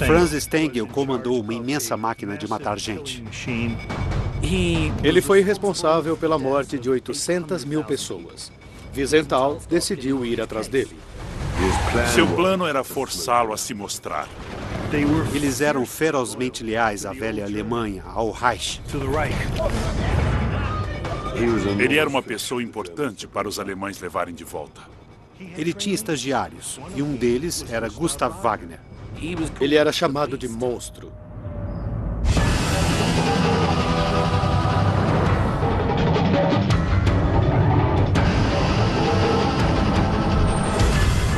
Franz Stengel comandou uma imensa máquina de matar gente. Ele foi responsável pela morte de 800 mil pessoas. Wiesenthal decidiu ir atrás dele. Seu plano era forçá-lo a se mostrar. Eles eram ferozmente leais à velha Alemanha, ao Reich. Ele era uma pessoa importante para os alemães levarem de volta. Ele tinha estagiários, e um deles era Gustav Wagner. Ele era chamado de monstro.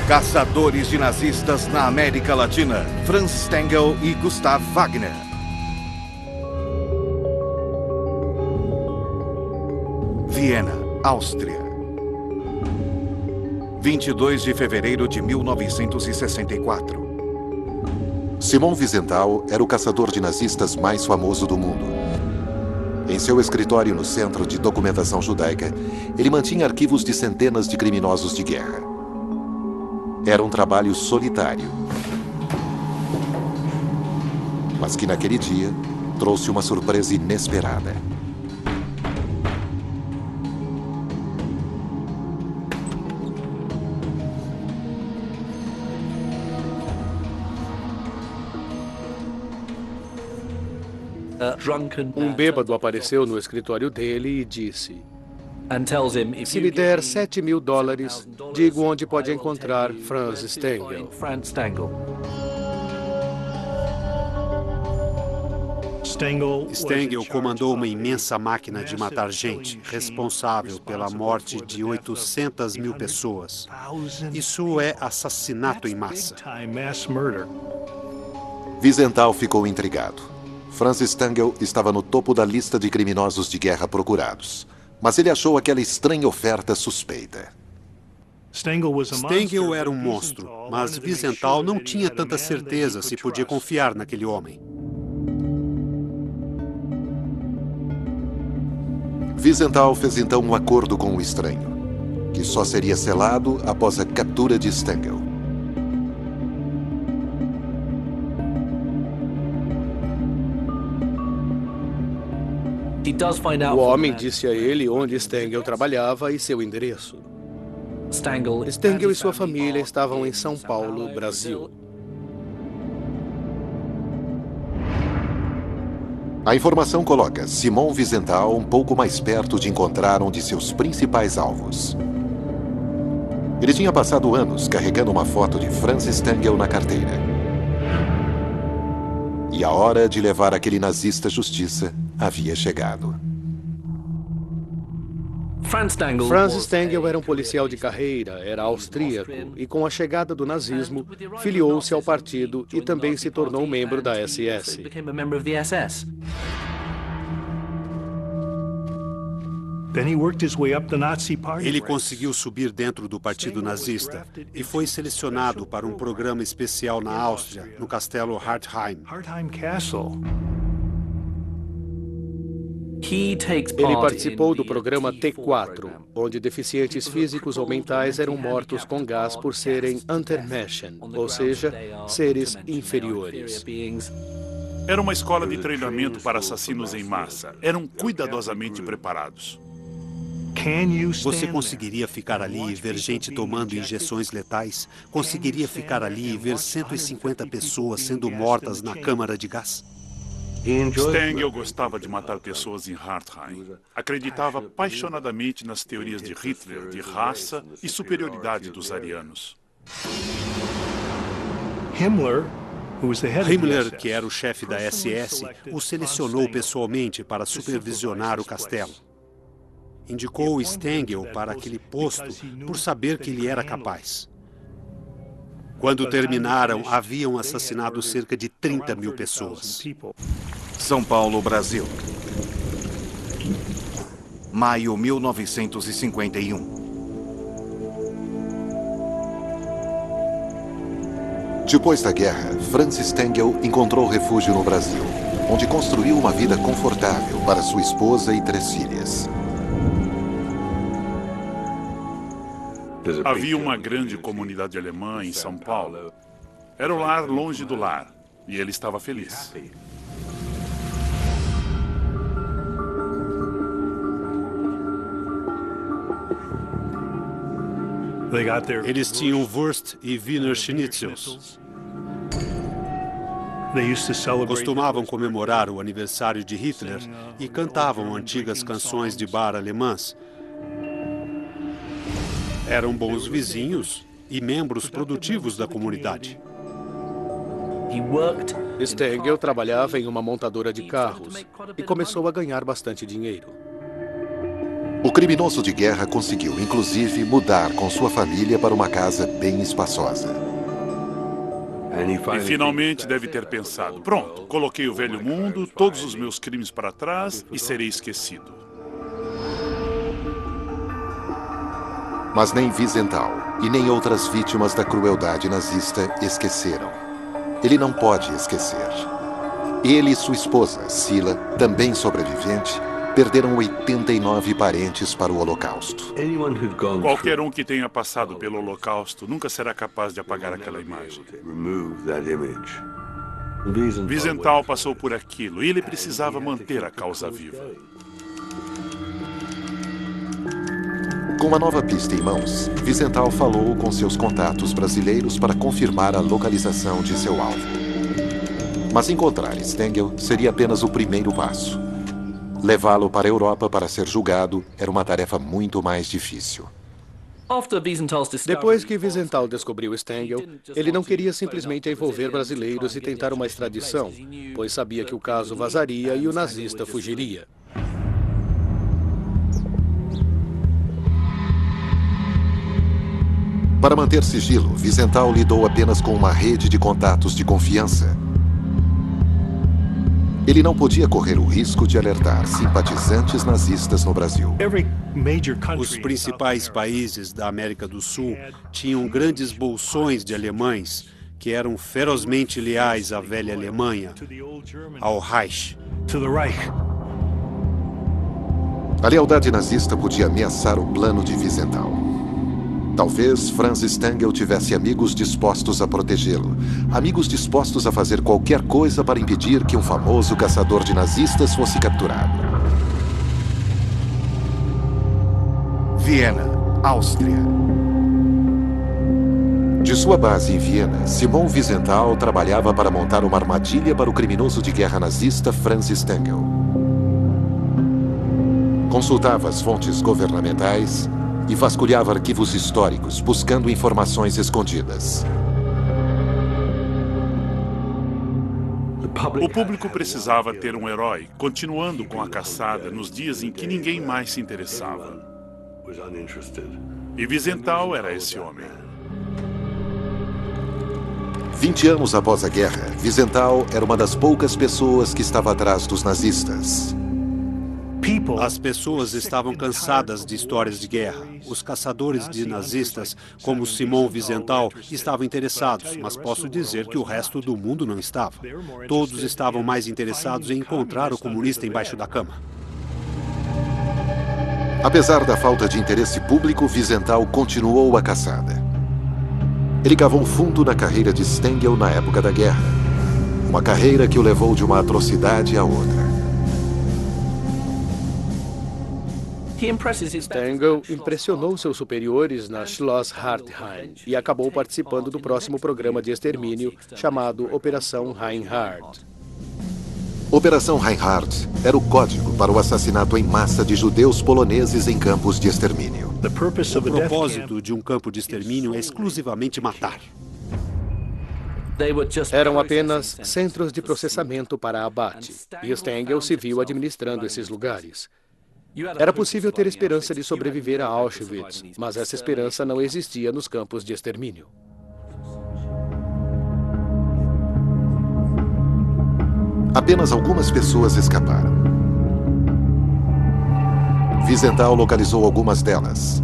Caçadores de nazistas na América Latina, Franz Stengel e Gustav Wagner. Viena, Áustria. 22 de fevereiro de 1964. Simon Wiesenthal era o caçador de nazistas mais famoso do mundo. Em seu escritório no Centro de Documentação Judaica, ele mantinha arquivos de centenas de criminosos de guerra. Era um trabalho solitário, mas que naquele dia trouxe uma surpresa inesperada. Um bêbado apareceu no escritório dele e disse: "Se me der $7.000, digo onde pode encontrar Franz Stengel." Stengel comandou uma imensa máquina de matar gente, responsável pela morte de 800 mil pessoas. Isso é assassinato em massa. Wiesenthal ficou intrigado. Franz Stengel estava no topo da lista de criminosos de guerra procurados, mas ele achou aquela estranha oferta suspeita. Stengel era um monstro, mas Wiesenthal não tinha tanta certeza se podia confiar naquele homem. Wiesenthal fez então um acordo com o estranho, que só seria selado após a captura de Stengel. O homem disse a ele onde Stengel trabalhava e seu endereço. Stengel e sua família estavam em São Paulo, Brasil. A informação coloca Simon Wiesenthal um pouco mais perto de encontrar um de seus principais alvos. Ele tinha passado anos carregando uma foto de Franz Stengel na carteira. E a hora de levar aquele nazista à justiça havia chegado. Franz Stengel era um policial de carreira, era austríaco e, com a chegada do nazismo, filiou-se ao partido e também se tornou membro da SS. Ele conseguiu subir dentro do partido nazista e foi selecionado para um programa especial na Áustria, no castelo Hartheim. Ele participou do programa T4, onde deficientes físicos ou mentais eram mortos com gás por serem Untermenschen, ou seja, seres inferiores. Era uma escola de treinamento para assassinos em massa. Eram cuidadosamente preparados. Você conseguiria ficar ali e ver gente tomando injeções letais? Conseguiria ficar ali e ver 150 pessoas sendo mortas na câmara de gás? Stengel gostava de matar pessoas em Hartheim. Acreditava apaixonadamente nas teorias de Hitler, de raça e superioridade dos arianos. Himmler, que era o chefe da SS, o selecionou pessoalmente para supervisionar o castelo. Indicou Stengel para aquele posto por saber que ele era capaz. Quando terminaram, haviam assassinado cerca de 30 mil pessoas. São Paulo, Brasil. Maio 1951. Depois da guerra, Franz Stengel encontrou refúgio no Brasil, onde construiu uma vida confortável para sua esposa e 3 filhas. Havia uma grande comunidade alemã em São Paulo. Era o lar longe do lar. E ele estava feliz. Eles tinham Wurst e Wiener Schnitzels. Costumavam comemorar o aniversário de Hitler e cantavam antigas canções de bar alemãs. Eram bons vizinhos e membros produtivos da comunidade. Stengel trabalhava em uma montadora de carros e começou a ganhar bastante dinheiro. O criminoso de guerra conseguiu, inclusive, mudar com sua família para uma casa bem espaçosa. E finalmente deve ter pensado, pronto, coloquei o velho mundo, todos os meus crimes para trás e serei esquecido. Mas nem Wiesenthal e nem outras vítimas da crueldade nazista esqueceram. Ele não pode esquecer. Ele e sua esposa, Sila, também sobrevivente, perderam 89 parentes para o Holocausto. Qualquer um que tenha passado pelo Holocausto nunca será capaz de apagar aquela imagem. Wiesenthal passou por aquilo e ele precisava manter a causa viva. Com uma nova pista em mãos, Wiesenthal falou com seus contatos brasileiros para confirmar a localização de seu alvo. Mas encontrar Stengel seria apenas o primeiro passo. Levá-lo para a Europa para ser julgado era uma tarefa muito mais difícil. Depois que Wiesenthal descobriu Stengel, ele não queria simplesmente envolver brasileiros e tentar uma extradição, pois sabia que o caso vazaria e o nazista fugiria. Para manter sigilo, Wiesenthal lidou apenas com uma rede de contatos de confiança. Ele não podia correr o risco de alertar simpatizantes nazistas no Brasil. Os principais países da América do Sul tinham grandes bolsões de alemães que eram ferozmente leais à velha Alemanha, ao Reich. A lealdade nazista podia ameaçar o plano de Wiesenthal. Talvez Franz Stengel tivesse amigos dispostos a protegê-lo, amigos dispostos a fazer qualquer coisa para impedir que um famoso caçador de nazistas fosse capturado. Viena, Áustria. De sua base em Viena, Simon Wiesenthal trabalhava para montar uma armadilha para o criminoso de guerra nazista Franz Stengel. Consultava as fontes governamentais e vasculhava arquivos históricos, buscando informações escondidas. O público precisava ter um herói, continuando com a caçada nos dias em que ninguém mais se interessava. E Wiesenthal era esse homem. 20 anos após a guerra, Wiesenthal era uma das poucas pessoas que estava atrás dos nazistas. As pessoas estavam cansadas de histórias de guerra. Os caçadores de nazistas, como Simon Wiesenthal, estavam interessados, mas posso dizer que o resto do mundo não estava. Todos estavam mais interessados em encontrar o comunista embaixo da cama. Apesar da falta de interesse público, Wiesenthal continuou a caçada. Ele cavou fundo na carreira de Stengel na época da guerra. Uma carreira que o levou de uma atrocidade a outra. Stengel impressionou seus superiores na Schloss Hartheim e acabou participando do próximo programa de extermínio chamado Operação Reinhard. Operação Reinhard era o código para o assassinato em massa de judeus poloneses em campos de extermínio. O propósito de um campo de extermínio é exclusivamente matar. Eram apenas centros de processamento para abate, e Stengel se viu administrando esses lugares. Era possível ter esperança de sobreviver a Auschwitz, mas essa esperança não existia nos campos de extermínio. Apenas algumas pessoas escaparam. Wiesenthal localizou algumas delas,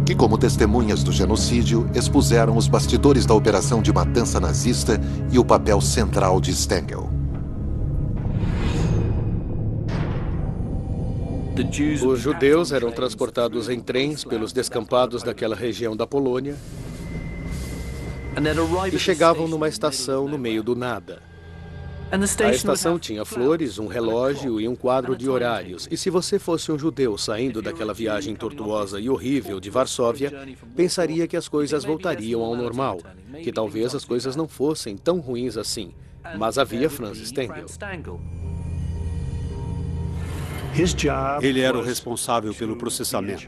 que, como testemunhas do genocídio, expuseram os bastidores da operação de matança nazista e o papel central de Stengel. Os judeus eram transportados em trens pelos descampados daquela região da Polônia e chegavam numa estação no meio do nada. A estação tinha flores, um relógio e um quadro de horários. E se você fosse um judeu saindo daquela viagem tortuosa e horrível de Varsóvia, pensaria que as coisas voltariam ao normal, que talvez as coisas não fossem tão ruins assim. Mas havia Franz Stengel. Ele era o responsável pelo processamento.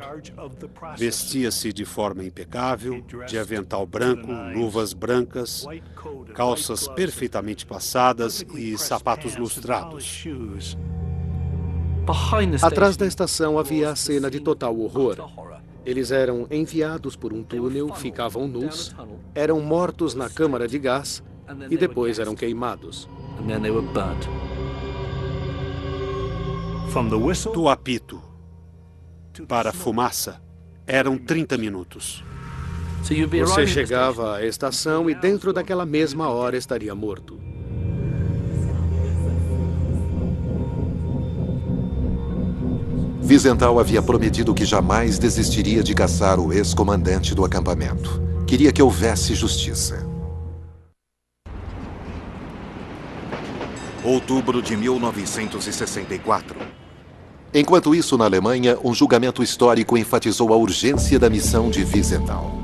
Vestia-se de forma impecável, de avental branco, luvas brancas, calças perfeitamente passadas e sapatos lustrados. Atrás da estação havia a cena de total horror. Eles eram enviados por um túnel, ficavam nus, eram mortos na câmara de gás e depois eram queimados. Do apito para a fumaça, eram 30 minutos. Você chegava à estação e dentro daquela mesma hora estaria morto. Wiesenthal havia prometido que jamais desistiria de caçar o ex-comandante do acampamento. Queria que houvesse justiça. Outubro de 1964. Enquanto isso, na Alemanha, um julgamento histórico enfatizou a urgência da missão de Wiesenthal.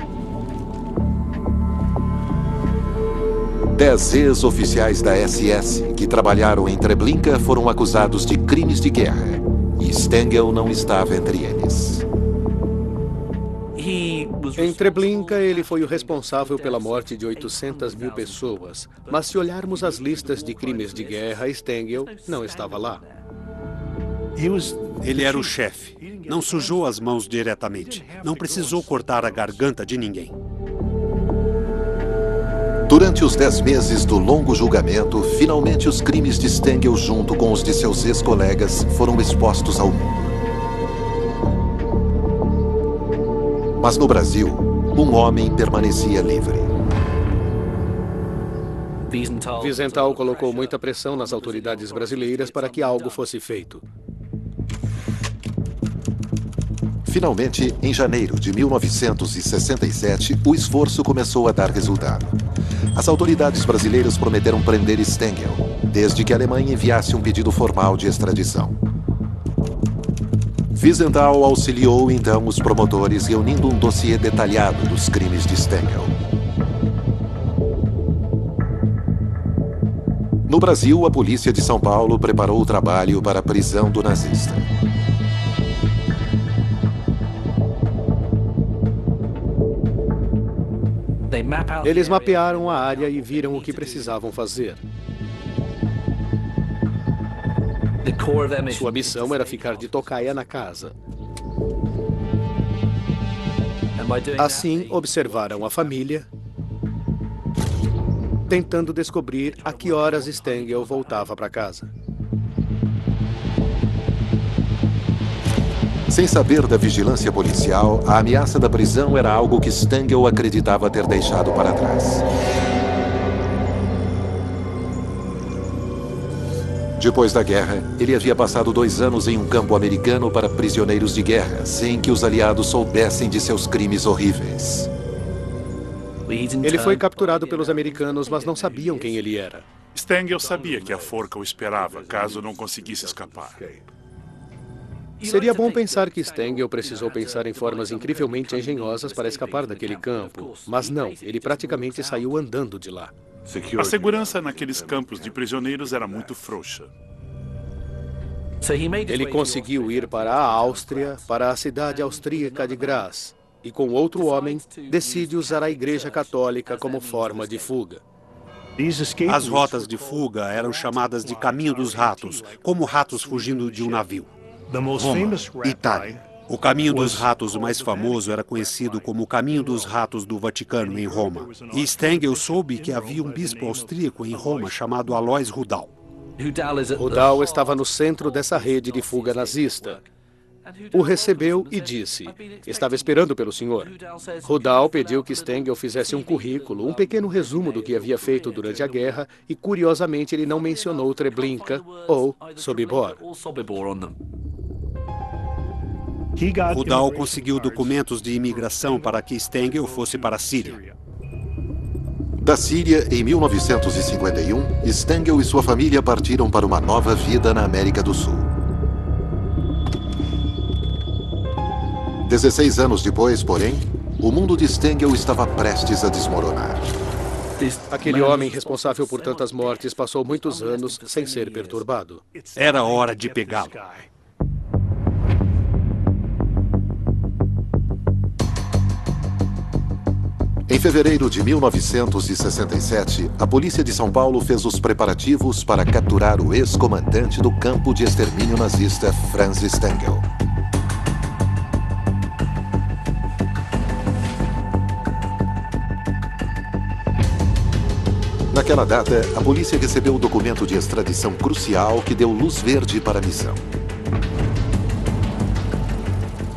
10 ex-oficiais da SS que trabalharam em Treblinka foram acusados de crimes de guerra, e Stengel não estava entre eles. Em Treblinka, ele foi o responsável pela morte de 800 mil pessoas. Mas se olharmos as listas de crimes de guerra, Stengel não estava lá. Ele era o chefe. Não sujou as mãos diretamente. Não precisou cortar a garganta de ninguém. Durante os 10 meses do longo julgamento, finalmente os crimes de Stengel, junto com os de seus ex-colegas, foram expostos ao mundo. Mas no Brasil, um homem permanecia livre. Wiesenthal colocou muita pressão nas autoridades brasileiras para que algo fosse feito. Finalmente, em janeiro de 1967, o esforço começou a dar resultado. As autoridades brasileiras prometeram prender Stengel, desde que a Alemanha enviasse um pedido formal de extradição. Wiesenthal auxiliou então os promotores, reunindo um dossiê detalhado dos crimes de Stengel. No Brasil, a polícia de São Paulo preparou o trabalho para a prisão do nazista. Eles mapearam a área e viram o que precisavam fazer. Sua missão era ficar de tocaia na casa. Assim, observaram a família, tentando descobrir a que horas Stengel voltava para casa. Sem saber da vigilância policial, a ameaça da prisão era algo que Stengel acreditava ter deixado para trás. Depois da guerra, ele havia passado 2 anos em um campo americano para prisioneiros de guerra, sem que os aliados soubessem de seus crimes horríveis. Ele foi capturado pelos americanos, mas não sabiam quem ele era. Stengel sabia que a forca o esperava, caso não conseguisse escapar. Seria bom pensar que Stengel precisou pensar em formas incrivelmente engenhosas para escapar daquele campo. Mas não, ele praticamente saiu andando de lá. A segurança naqueles campos de prisioneiros era muito frouxa. Ele conseguiu ir para a Áustria, para a cidade austríaca de Graz, e com outro homem, decide usar a Igreja Católica como forma de fuga. As rotas de fuga eram chamadas de Caminho dos Ratos, como ratos fugindo de um navio. Roma, Itália. O Caminho dos Ratos mais famoso era conhecido como o Caminho dos Ratos do Vaticano, em Roma. E Stengel soube que havia um bispo austríaco em Roma chamado Alois Rudal. Rudal estava no centro dessa rede de fuga nazista. O recebeu e disse: estava esperando pelo senhor. Rudal pediu que Stengel fizesse um currículo, um pequeno resumo do que havia feito durante a guerra, e curiosamente ele não mencionou Treblinka ou Sobibor. Rudal conseguiu documentos de imigração para que Stengel fosse para a Síria. Da Síria, em 1951, Stengel e sua família partiram para uma nova vida na América do Sul. 16 anos depois, porém, o mundo de Stengel estava prestes a desmoronar. Aquele homem responsável por tantas mortes passou muitos anos sem ser perturbado. Era hora de pegá-lo. Em fevereiro de 1967, a polícia de São Paulo fez os preparativos para capturar o ex-comandante do campo de extermínio nazista, Franz Stengel. Naquela data, a polícia recebeu o documento de extradição crucial que deu luz verde para a missão.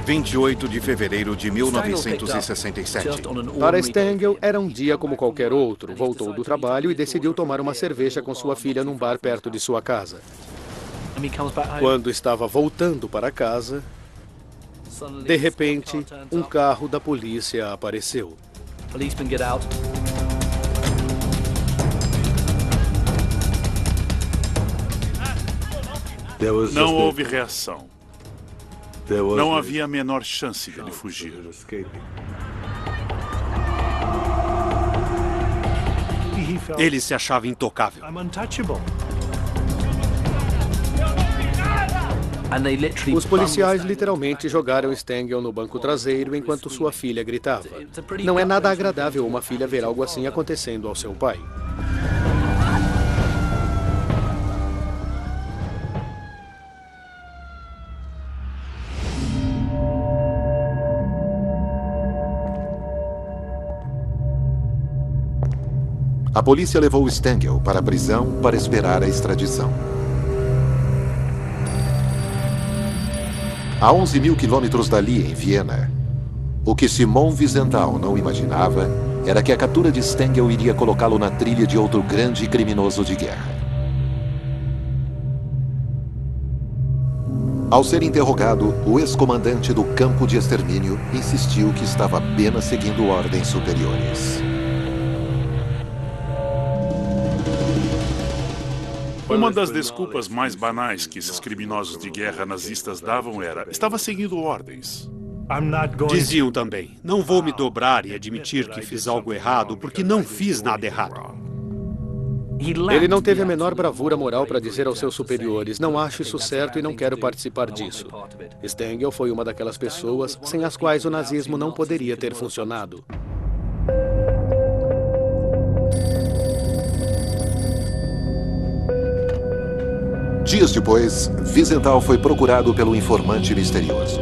28 de fevereiro de 1967. Para Stengel, era um dia como qualquer outro. Voltou do trabalho e decidiu tomar uma cerveja com sua filha num bar perto de sua casa. Quando estava voltando para casa, de repente, um carro da polícia apareceu. Não houve reação. Não havia a menor chance de ele fugir. Ele se achava intocável. Os policiais literalmente jogaram Stengel no banco traseiro enquanto sua filha gritava. Não é nada agradável uma filha ver algo assim acontecendo ao seu pai. A polícia levou Stengel para a prisão para esperar a extradição. A 11 mil quilômetros dali, em Viena, o que Simon Wiesenthal não imaginava era que a captura de Stengel iria colocá-lo na trilha de outro grande criminoso de guerra. Ao ser interrogado, o ex-comandante do campo de extermínio insistiu que estava apenas seguindo ordens superiores. Uma das desculpas mais banais que esses criminosos de guerra nazistas davam era: estava seguindo ordens. Diziam também: não vou me dobrar e admitir que fiz algo errado, porque não fiz nada errado. Ele não teve a menor bravura moral para dizer aos seus superiores: não acho isso certo e não quero participar disso. Stengel foi uma daquelas pessoas sem as quais o nazismo não poderia ter funcionado. Dias depois, Wiesenthal foi procurado pelo informante misterioso.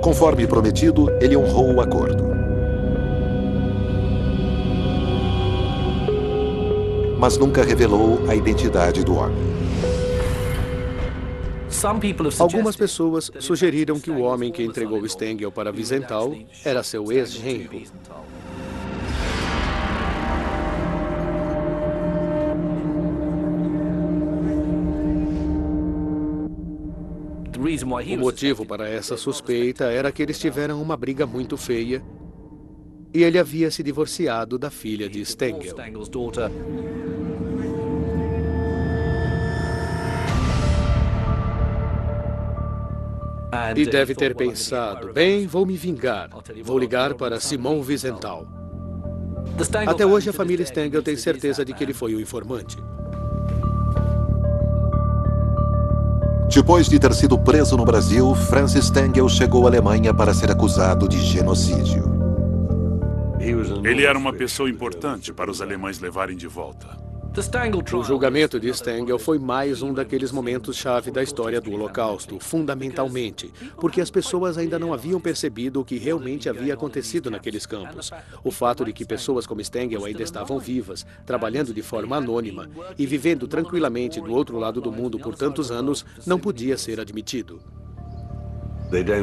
Conforme prometido, ele honrou o acordo. Mas nunca revelou a identidade do homem. Algumas pessoas sugeriram que o homem que entregou Stengel para Wiesenthal era seu ex-genro. O motivo para essa suspeita era que eles tiveram uma briga muito feia e ele havia se divorciado da filha de Stengel. E deve ter pensado: bem, vou me vingar. Vou ligar para Simon Wiesenthal. Até hoje a família Stengel tem certeza de que ele foi o informante. Depois de ter sido preso no Brasil, Franz Stengel chegou à Alemanha para ser acusado de genocídio. Ele era uma pessoa importante para os alemães levarem de volta. O julgamento de Stengel foi mais um daqueles momentos-chave da história do Holocausto, fundamentalmente, porque as pessoas ainda não haviam percebido o que realmente havia acontecido naqueles campos. O fato de que pessoas como Stengel ainda estavam vivas, trabalhando de forma anônima e vivendo tranquilamente do outro lado do mundo por tantos anos, não podia ser admitido.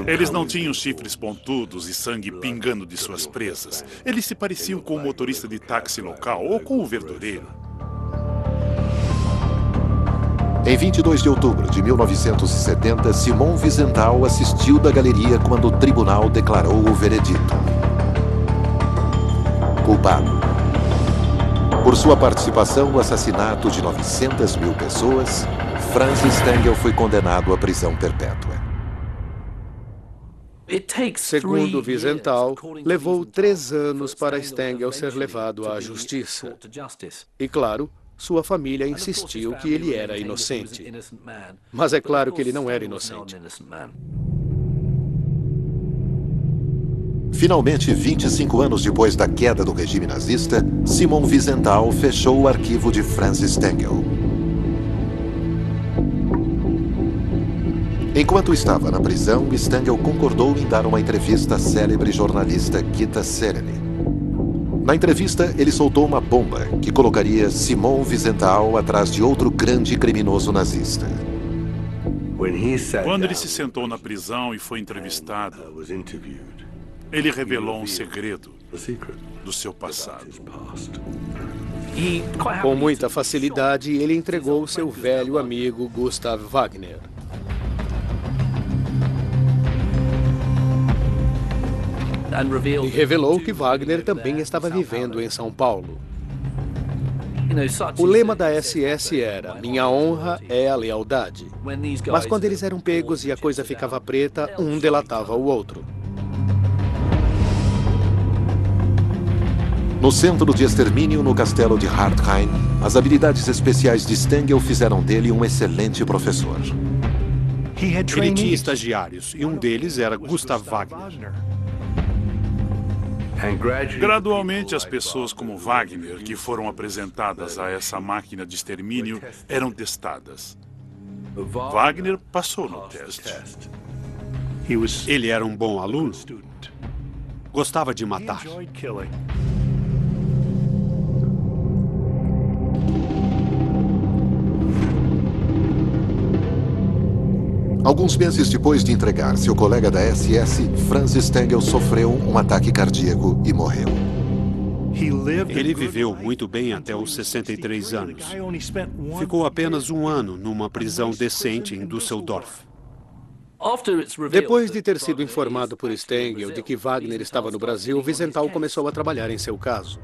Eles não tinham chifres pontudos e sangue pingando de suas presas. Eles se pareciam com o motorista de táxi local ou com o verdureiro. Em 22 de outubro de 1970, Simon Wiesenthal assistiu da galeria quando o tribunal declarou o veredito: culpado. Por sua participação no assassinato de 900 mil pessoas, Francis Stengel foi condenado à prisão perpétua. Segundo Wiesenthal, levou 3 anos para Stengel ser levado à justiça. E, claro, sua família insistiu que ele era inocente. Mas é claro que ele não era inocente. Finalmente, 25 anos depois da queda do regime nazista, Simon Wiesenthal fechou o arquivo de Francis Stengel. Enquanto estava na prisão, Stengel concordou em dar uma entrevista à célebre jornalista Gitta Sereny. Na entrevista, ele soltou uma bomba que colocaria Simon Wiesenthal atrás de outro grande criminoso nazista. Quando ele se sentou na prisão e foi entrevistado, ele revelou um segredo do seu passado. Com muita facilidade, ele entregou seu velho amigo Gustav Wagner. E revelou que Wagner também estava vivendo em São Paulo. O lema da SS era: minha honra é a lealdade. Mas quando eles eram pegos e a coisa ficava preta, um delatava o outro. No centro de extermínio, no castelo de Hartheim, as habilidades especiais de Stengel fizeram dele um excelente professor. Ele tinha estagiários, e um deles era Gustav Wagner. Gradualmente, as pessoas como Wagner, que foram apresentadas a essa máquina de extermínio, eram testadas. Wagner passou no teste. Ele era um bom aluno. Gostava de matar. Alguns meses depois de entregar seu colega da SS, Francis Stengel sofreu um ataque cardíaco e morreu. Ele viveu muito bem até os 63 anos. Ficou apenas 1 ano numa prisão decente em Düsseldorf. Depois de ter sido informado por Stengel de que Wagner estava no Brasil, Wiesenthal começou a trabalhar em seu caso.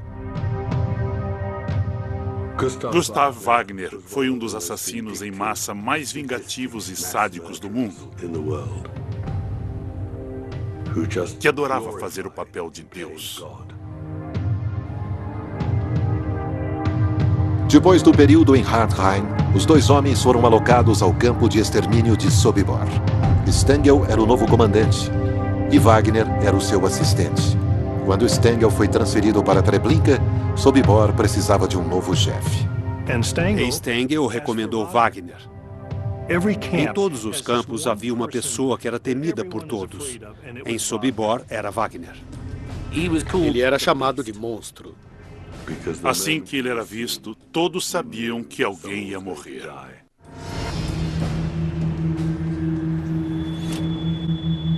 Gustav Wagner foi um dos assassinos em massa mais vingativos e sádicos do mundo, que adorava fazer o papel de Deus. Depois do período em Hartheim, os 2 homens foram alocados ao campo de extermínio de Sobibor. Stengel era o novo comandante e Wagner era o seu assistente. Quando Stengel foi transferido para Treblinka, Sobibor precisava de um novo chefe. Stengel recomendou Wagner. Em todos os campos havia uma pessoa que era temida por todos. Em Sobibor era Wagner. Ele era chamado de monstro. Assim que ele era visto, todos sabiam que alguém ia morrer.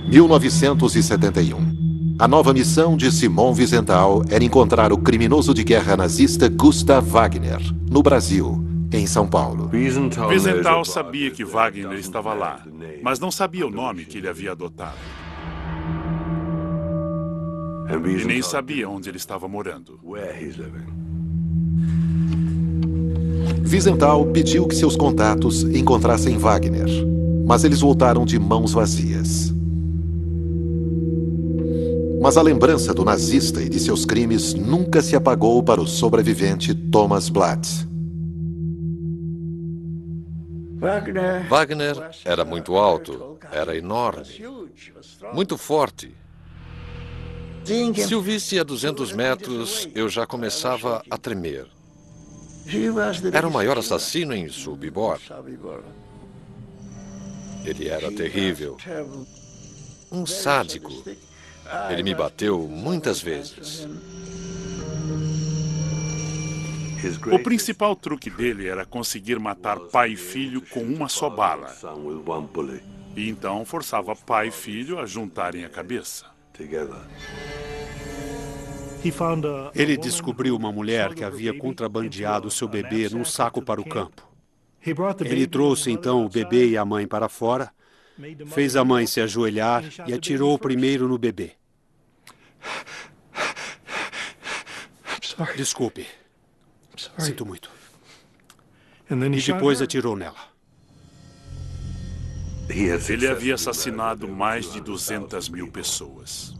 Em 1971. A nova missão de Simon Wiesenthal era encontrar o criminoso de guerra nazista Gustav Wagner, no Brasil, em São Paulo. Wiesenthal sabia que Wagner estava lá, mas não sabia o nome que ele havia adotado. E nem sabia onde ele estava morando. Wiesenthal pediu que seus contatos encontrassem Wagner, mas eles voltaram de mãos vazias. Mas a lembrança do nazista e de seus crimes nunca se apagou para o sobrevivente Thomas Blatt. Wagner era muito alto, era enorme, muito forte. Se o visse a 200 metros, eu já começava a tremer. Era o maior assassino em Sobibor. Ele era terrível, um sádico. Ele me bateu muitas vezes. O principal truque dele era conseguir matar pai e filho com uma só bala. E então forçava pai e filho a juntarem a cabeça. Ele descobriu uma mulher que havia contrabandeado seu bebê num saco para o campo. Ele trouxe então o bebê e a mãe para fora, fez a mãe se ajoelhar e atirou primeiro no bebê. Desculpe. Sinto muito. E depois atirou nela. Ele havia assassinado mais de 200 mil pessoas.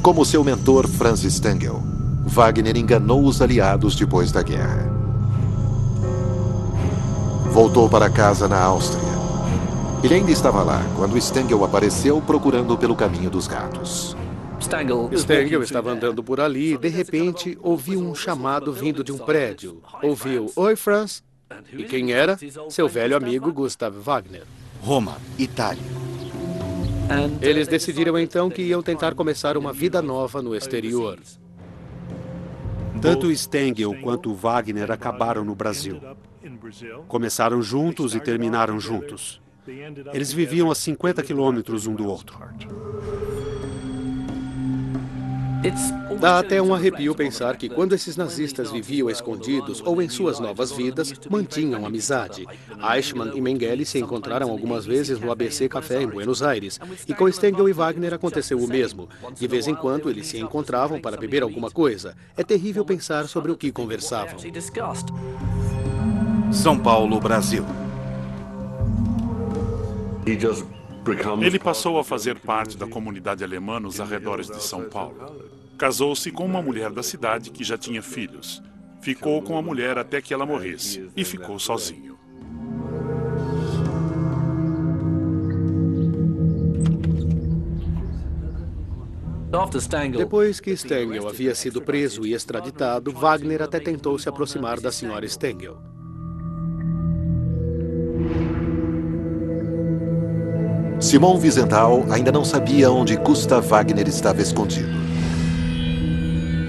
Como seu mentor Franz Stengel, Wagner enganou os aliados depois da guerra. Voltou para casa na Áustria. Ele ainda estava lá quando Stengel apareceu procurando pelo caminho dos gatos. Stengel estava andando por ali e, de repente, ouviu um chamado vindo de um prédio. Ouviu, "Oi, Franz." E quem era? Seu velho amigo Gustav Wagner. Roma, Itália. Eles decidiram então que iam tentar começar uma vida nova no exterior. Tanto Stengel quanto Wagner acabaram no Brasil. Começaram juntos e terminaram juntos. Eles viviam a 50 quilômetros um do outro. Dá até um arrepio pensar que quando esses nazistas viviam escondidos ou em suas novas vidas, mantinham amizade. Eichmann e Mengele se encontraram algumas vezes no ABC Café em Buenos Aires. E com Stengel e Wagner aconteceu o mesmo. De vez em quando eles se encontravam para beber alguma coisa. É terrível pensar sobre o que conversavam. São Paulo, Brasil. Ele passou a fazer parte da comunidade alemã nos arredores de São Paulo. Casou-se com uma mulher da cidade que já tinha filhos. Ficou com a mulher até que ela morresse e ficou sozinho. Depois que Stengel havia sido preso e extraditado, Wagner até tentou se aproximar da senhora Stengel. Simon Wiesenthal ainda não sabia onde Gustav Wagner estava escondido.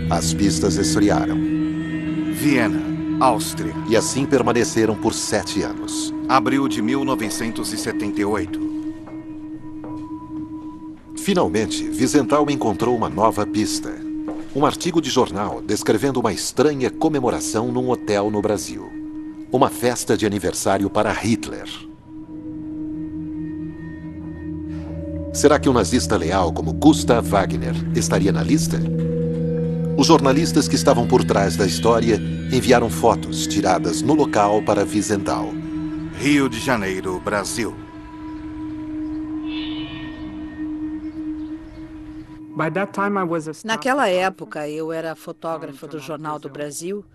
As pistas esfriaram. Viena, Áustria. E assim permaneceram por 7 anos. Abril de 1978. Finalmente, Wiesenthal encontrou uma nova pista. Um artigo de jornal descrevendo uma estranha comemoração num hotel no Brasil. Uma festa de aniversário para Hitler. Será que um nazista leal como Gustav Wagner estaria na lista? Os jornalistas que estavam por trás da história enviaram fotos tiradas no local para Wiesenthal. Rio de Janeiro, Brasil. Naquela época, eu era fotógrafa do Jornal do Brasil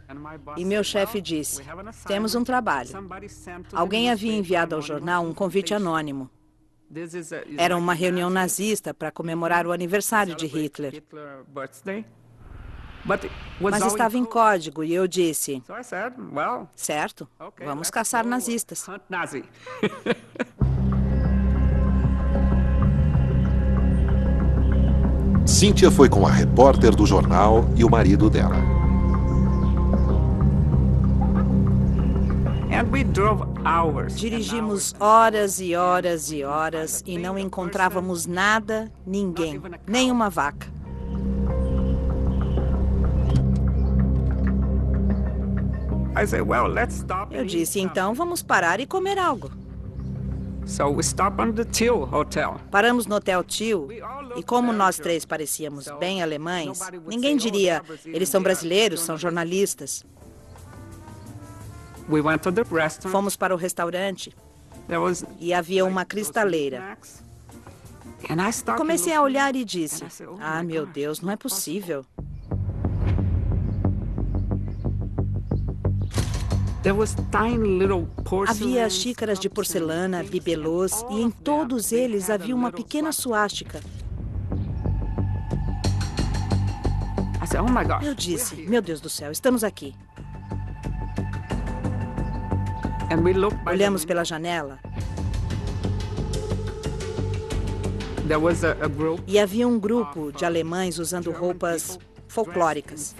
e meu chefe disse, temos um trabalho. Alguém havia enviado ao jornal um convite anônimo. Era uma reunião nazista para comemorar o aniversário de Hitler. Mas estava em código e eu disse, certo, vamos caçar nazistas. Cíntia foi com a repórter do jornal e o marido dela. Dirigimos horas e horas e horas e não encontrávamos nada, ninguém, nem uma vaca. Eu disse, então vamos parar e comer algo. Paramos no Hotel Till e como nós três parecíamos bem alemães, ninguém diria, eles são brasileiros, são jornalistas. Fomos para o restaurante e havia uma cristaleira. Comecei a olhar e disse, ah, meu Deus, não é possível. Havia xícaras de porcelana, bibelôs, e em todos eles havia uma pequena suástica. Eu disse, meu Deus do céu, estamos aqui. Olhamos pela janela. E havia um grupo de alemães usando roupas folclóricas.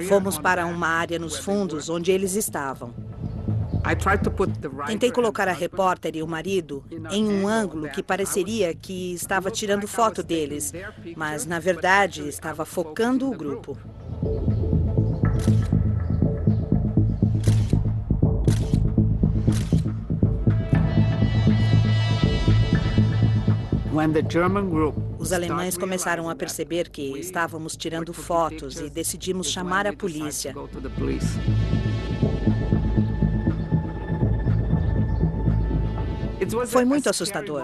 Fomos para uma área nos fundos onde eles estavam. Tentei colocar a repórter e o marido em um ângulo que pareceria que estava tirando foto deles, mas, na verdade, estava focando o grupo. Os alemães começaram a perceber que estávamos tirando fotos e decidimos chamar a polícia. Foi muito assustador.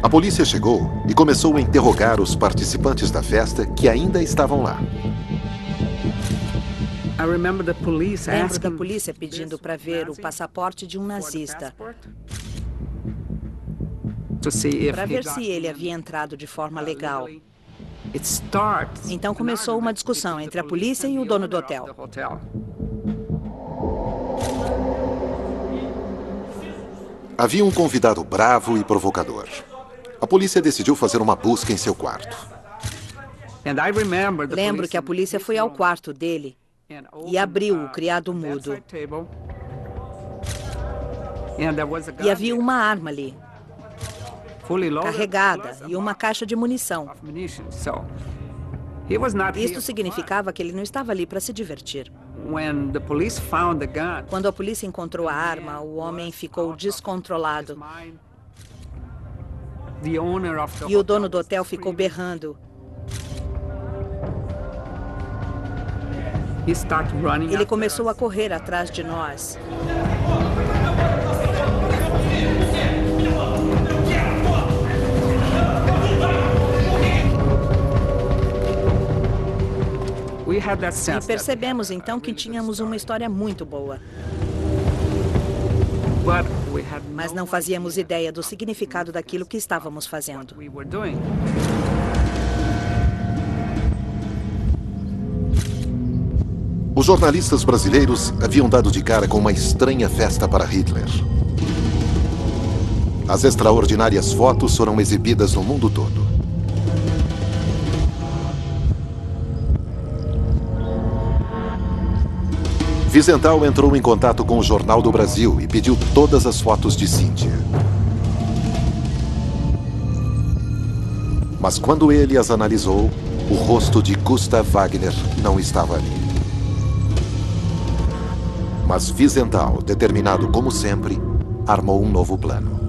A polícia chegou e começou a interrogar os participantes da festa que ainda estavam lá. Lembro da polícia pedindo para ver o passaporte de um nazista, para ver se ele havia entrado de forma legal. Então começou uma discussão entre a polícia e o dono do hotel. Havia um convidado bravo e provocador. A polícia decidiu fazer uma busca em seu quarto. Lembro que a polícia foi ao quarto dele e abriu o criado mudo. E havia uma arma ali, carregada, e uma caixa de munição. Isto significava que ele não estava ali para se divertir. Quando a polícia encontrou a arma, o homem ficou descontrolado. E o dono do hotel ficou berrando. Ele começou a correr atrás de nós. E percebemos então que tínhamos uma história muito boa. Mas não fazíamos ideia do significado daquilo que estávamos fazendo. Os jornalistas brasileiros haviam dado de cara com uma estranha festa para Hitler. As extraordinárias fotos foram exibidas no mundo todo. Wiesenthal entrou em contato com o Jornal do Brasil e pediu todas as fotos de Cíntia. Mas quando ele as analisou, o rosto de Gustav Wagner não estava ali. Mas Wiesenthal, determinado como sempre, armou um novo plano.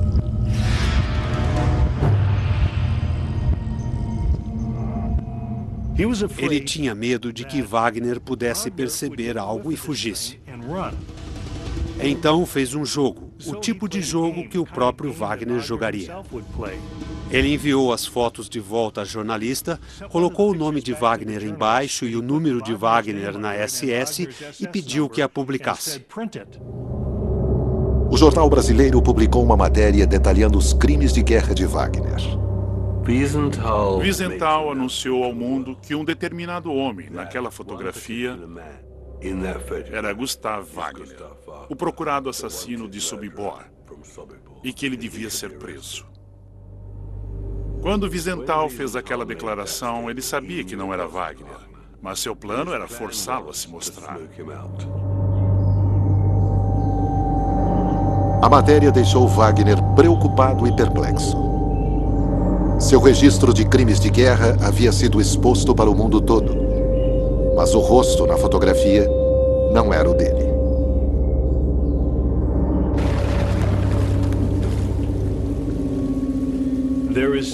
Ele tinha medo de que Wagner pudesse perceber algo e fugisse. Então fez um jogo, o tipo de jogo que o próprio Wagner jogaria. Ele enviou as fotos de volta à jornalista, colocou o nome de Wagner embaixo e o número de Wagner na SS e pediu que a publicasse. O jornal brasileiro publicou uma matéria detalhando os crimes de guerra de Wagner. Wiesenthal anunciou ao mundo que um determinado homem naquela fotografia era Gustav Wagner, o procurado assassino de Sobibor, e que ele devia ser preso. Quando Wiesenthal fez aquela declaração, ele sabia que não era Wagner, mas seu plano era forçá-lo a se mostrar. A matéria deixou Wagner preocupado e perplexo. Seu registro de crimes de guerra havia sido exposto para o mundo todo, mas o rosto na fotografia não era o dele.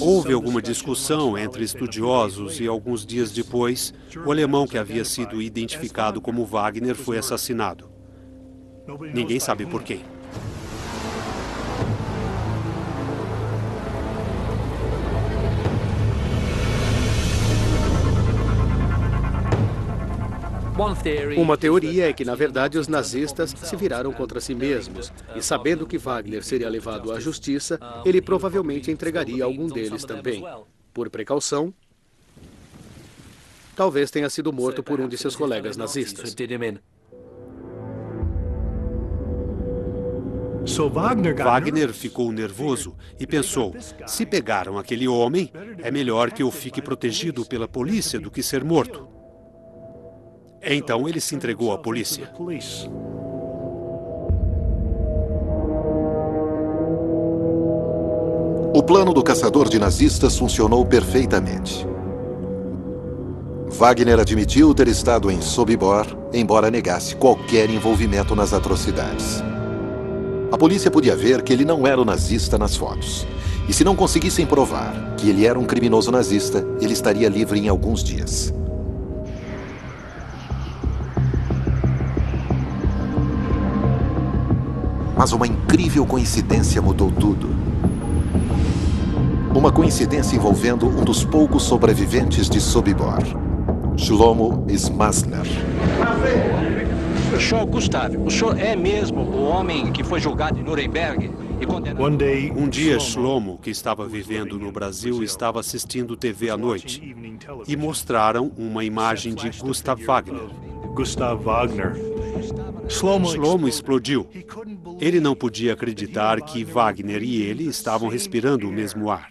Houve alguma discussão entre estudiosos e alguns dias depois, o alemão que havia sido identificado como Wagner foi assassinado. Ninguém sabe por quem. Uma teoria é que, na verdade, os nazistas se viraram contra si mesmos e, sabendo que Wagner seria levado à justiça, ele provavelmente entregaria algum deles também. Por precaução, talvez tenha sido morto por um de seus colegas nazistas. Wagner ficou nervoso e pensou, se pegaram aquele homem, é melhor que eu fique protegido pela polícia do que ser morto. Então ele se entregou à polícia. O plano do caçador de nazistas funcionou perfeitamente. Wagner admitiu ter estado em Sobibor, embora negasse qualquer envolvimento nas atrocidades. A polícia podia ver que ele não era o nazista nas fotos. E se não conseguissem provar que ele era um criminoso nazista, ele estaria livre em alguns dias. Mas uma incrível coincidência mudou tudo. Uma coincidência envolvendo um dos poucos sobreviventes de Sobibor, Shlomo Ismasner. Senhor Gustavo, o senhor é mesmo o homem que foi julgado em Nuremberg e condenado? Um dia, Shlomo, que estava vivendo no Brasil, estava assistindo TV à noite e mostraram uma imagem de Gustav Wagner. Shlomo explodiu. Ele não podia acreditar que Wagner e ele estavam respirando o mesmo ar.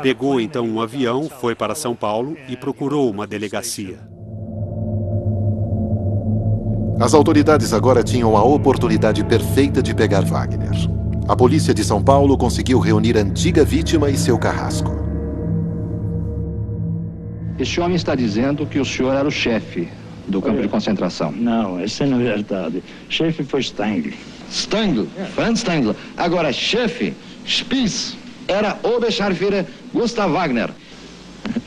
Pegou então um avião, foi para São Paulo e procurou uma delegacia. As autoridades agora tinham a oportunidade perfeita de pegar Wagner. A polícia de São Paulo conseguiu reunir a antiga vítima e seu carrasco. Este homem está dizendo que o senhor era o chefe do campo de concentração. Não, isso não é verdade. Chefe foi Stangl. Stangl? Franz Stangl. Agora, chefe, Spitz, era Oberscharführer Gustav Wagner.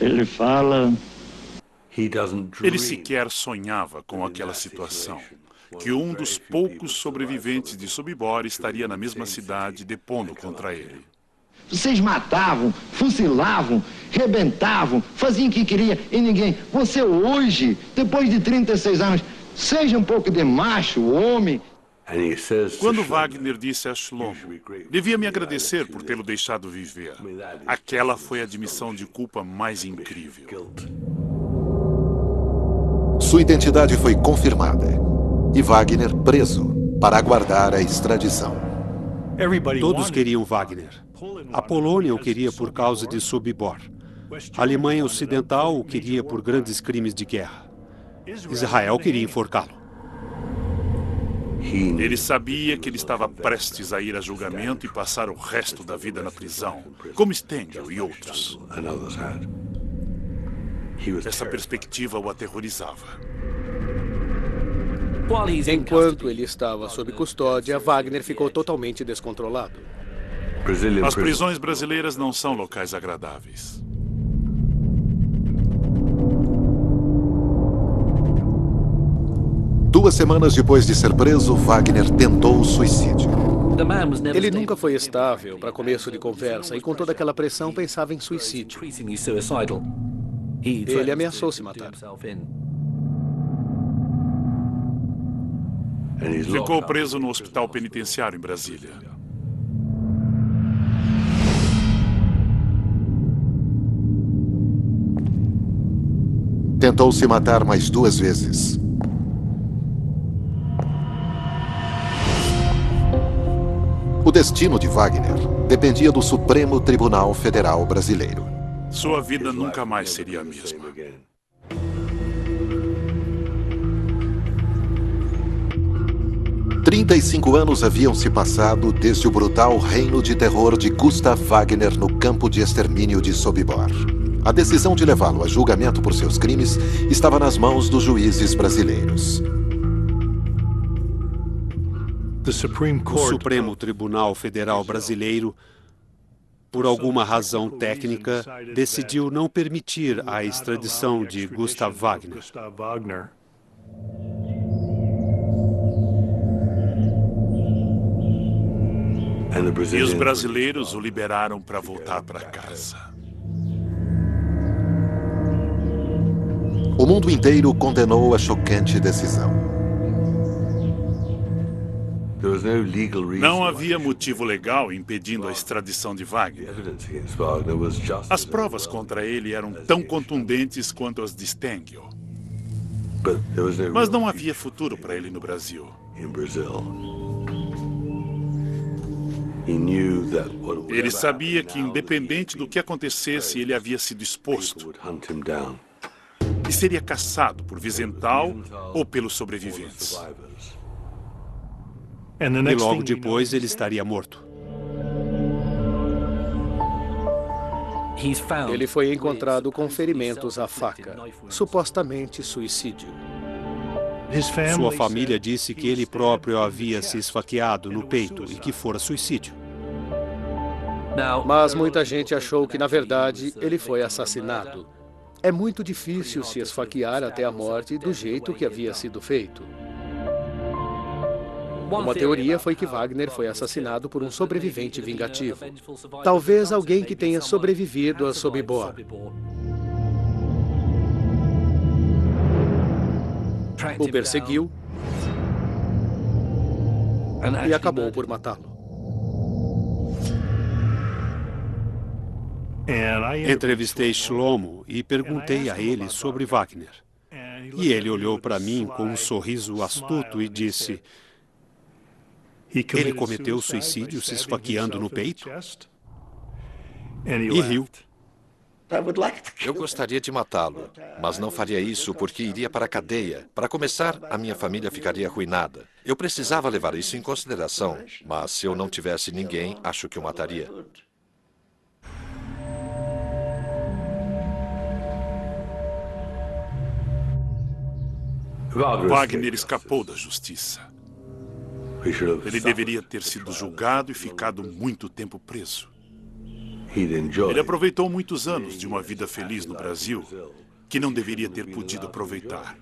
Ele fala... Ele sequer sonhava com aquela situação, que um dos poucos sobreviventes de Sobibor estaria na mesma cidade depondo contra ele. Vocês matavam, fuzilavam, rebentavam, faziam o que queria e ninguém. Você hoje, depois de 36 anos, seja um pouco de macho, homem. Quando Wagner disse a Shlomo, devia me agradecer por tê-lo deixado viver. Aquela foi a admissão de culpa mais incrível. Sua identidade foi confirmada e Wagner preso para aguardar a extradição. Todos queriam Wagner. A Polônia o queria por causa de Sobibor. A Alemanha Ocidental o queria por grandes crimes de guerra. Israel queria enforcá-lo. Ele sabia que ele estava prestes a ir a julgamento e passar o resto da vida na prisão, como Stengel e outros. Essa perspectiva o aterrorizava. Enquanto ele estava sob custódia, Wagner ficou totalmente descontrolado. As prisões brasileiras não são locais agradáveis. Duas semanas depois de ser preso, Wagner tentou o suicídio. Ele nunca foi estável para começo de conversa e com toda aquela pressão pensava em suicídio. Ele ameaçou se matar. Ficou preso no hospital penitenciário em Brasília. Tentou se matar mais 2 vezes. O destino de Wagner dependia do Supremo Tribunal Federal Brasileiro. Sua vida nunca mais seria a mesma. "35 anos haviam se passado desde o brutal reino de terror de Gustav Wagner no campo de extermínio de Sobibor. A decisão de levá-lo a julgamento por seus crimes estava nas mãos dos juízes brasileiros. O Supremo Tribunal Federal Brasileiro, por alguma razão técnica, decidiu não permitir a extradição de Gustav Wagner. E os brasileiros o liberaram para voltar para casa. O mundo inteiro condenou a chocante decisão. Não havia motivo legal impedindo a extradição de Wagner. As provas contra ele eram tão contundentes quanto as de Stengel. Mas não havia futuro para ele no Brasil. Ele sabia que, independente do que acontecesse, ele havia sido exposto e seria caçado por Wiesenthal ou pelos sobreviventes. E logo depois ele estaria morto. Ele foi encontrado com ferimentos à faca, supostamente suicídio. Sua família disse que ele próprio havia se esfaqueado no peito e que fora suicídio. Mas muita gente achou que, na verdade, ele foi assassinado. É muito difícil se esfaquear até a morte do jeito que havia sido feito. Uma teoria foi que Wagner foi assassinado por um sobrevivente vingativo. Talvez alguém que tenha sobrevivido a Sobibor. O perseguiu e acabou por matá-lo. Entrevistei Shlomo e perguntei a ele sobre Wagner. E ele olhou para mim com um sorriso astuto e disse: ele cometeu suicídio se esfaqueando no peito? E riu. Eu gostaria de matá-lo, mas não faria isso porque iria para a cadeia. Para começar, a minha família ficaria arruinada. Eu precisava levar isso em consideração, mas se eu não tivesse ninguém, acho que o mataria. Wagner escapou da justiça. Ele deveria ter sido julgado e ficado muito tempo preso. Ele aproveitou muitos anos de uma vida feliz no Brasil que não deveria ter podido aproveitar.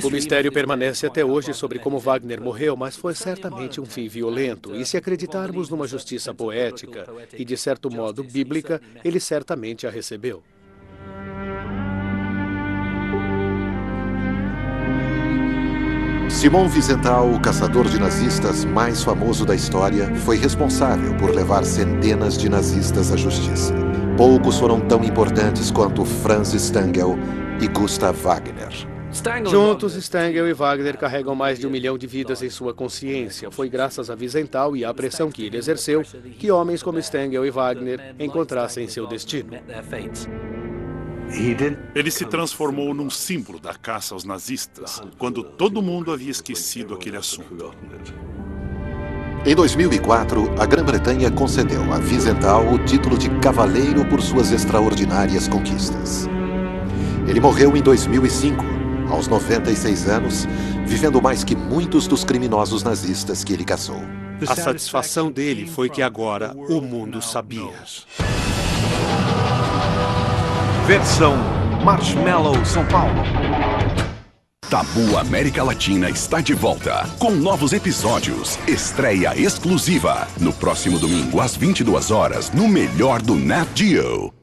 O mistério permanece até hoje sobre como Wagner morreu, mas foi certamente um fim violento. E se acreditarmos numa justiça poética e, de certo modo, bíblica, ele certamente a recebeu. Simon Wiesenthal, o caçador de nazistas mais famoso da história, foi responsável por levar centenas de nazistas à justiça. Poucos foram tão importantes quanto Franz Stangl e Gustav Wagner. Juntos, Stangl e Wagner carregam mais de 1 milhão de vidas em sua consciência. Foi graças a Wiesenthal e à pressão que ele exerceu que homens como Stangl e Wagner encontrassem seu destino. Ele se transformou num símbolo da caça aos nazistas, quando todo mundo havia esquecido aquele assunto. Em 2004, a Grã-Bretanha concedeu a Wiesenthal o título de Cavaleiro por suas extraordinárias conquistas. Ele morreu em 2005, aos 96 anos, vivendo mais que muitos dos criminosos nazistas que ele caçou. A satisfação dele foi que agora o mundo sabia. Versão Marshmallow São Paulo. Tabu América Latina está de volta com novos episódios. Estreia exclusiva no próximo domingo às 22 horas no melhor do Nat Geo.